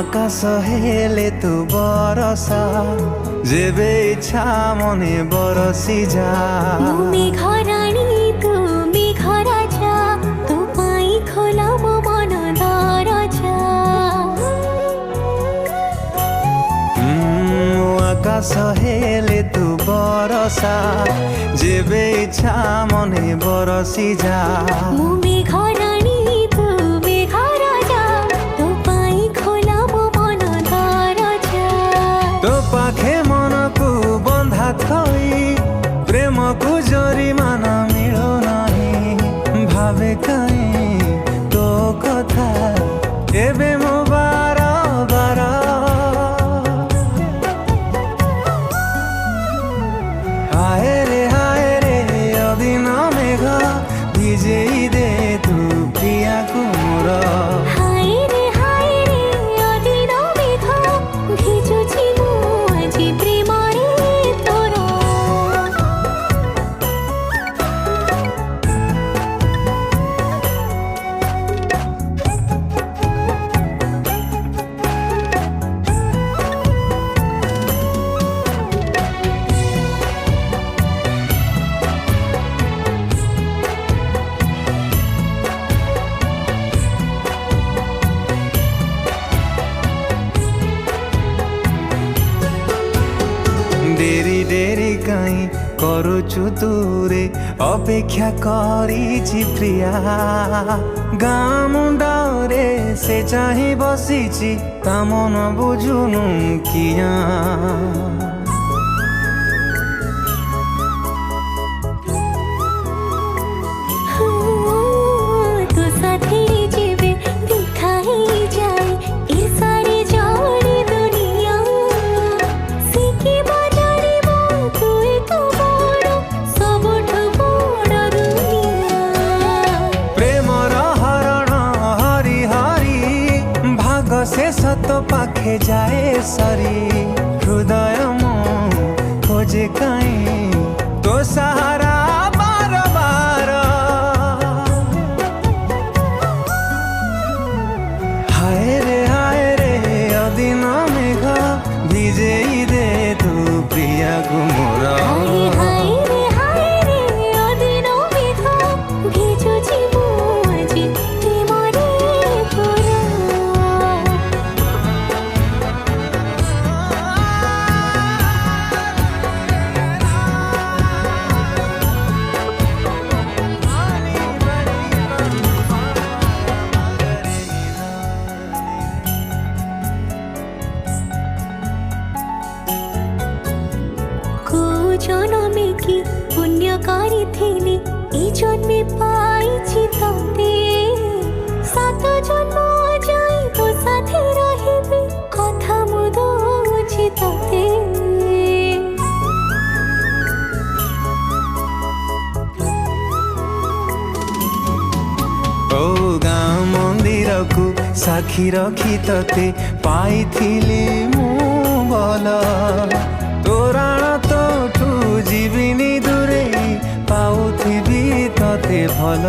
আকাশ হেলে তু বরসা যেবে ইচ্ছা মনে বরসি যা মেঘরাণী তু মেঘ রাজা তো পাই খোলাব মন দরজা আকাশ হেলে তু বরসা যেবে ইচ্ছা মনে বরসি যা মেঘরাণী তু মেঘ রাজা তো পাই খোলাব মন দরজা তো পাখে মনকু বন্ধা থই প্রেমকু জরিমান মিଳୁ ନାହିଁ ভাবে কাই তো কথা ଏବେ ମୋ ବାର ବାର ହାୟ ରେ ଅଦିନ ମେଘ ଭିଜେଇ ଦେ ତୁ ପ୍ରିୟାକୁ ମୋର হায় রে অদিন মেঘ ভিজুছি মু আজি প্রেমরে তোর ডেরি ডেরি কাই করুছু দূরে অপেক্ষা করিছি প্রিয়া গাঁ মুন্ডরে সে চাহি বসিছি তা মন বুঝুনু কিয়া তো সাথে যেবে দেখা হয়ে যায় এ সারে জড়ে দুনিয়া শিখি বাজারিব তুই তো বড় সবঠু বড় দুনিয়া প্রেমর হরণ হরি হরি ভাগ শেষ তো পাখে যায় সরি হৃদয় মো খোঁজে কাই তো সাহারা বার বার হায় রে অদিন মেঘ ভিজেই দে তু প্রিয়া গুমর হায় রে অদিন মেঘ ভিজুছি মু আজি প্রেমরে তোর জনমে কি পুণ্য করিথিলি এই জন্মে পাইছি তোতে সাত জন্ম যাই তো সাথে রহিবি কথা মু দউছি তোতে ଓ ଗାଁ ମନ୍ଦିରକୁ ସାକ୍ଷୀ ରଖି ତତେ ପାଇଥିଲି ମୁଁ ଭଲ ତୋରାଣ ତୋଠୁ ଯିବିନି ଦୂରେଇ ପାଉଥିବି ତତେ ଭଲ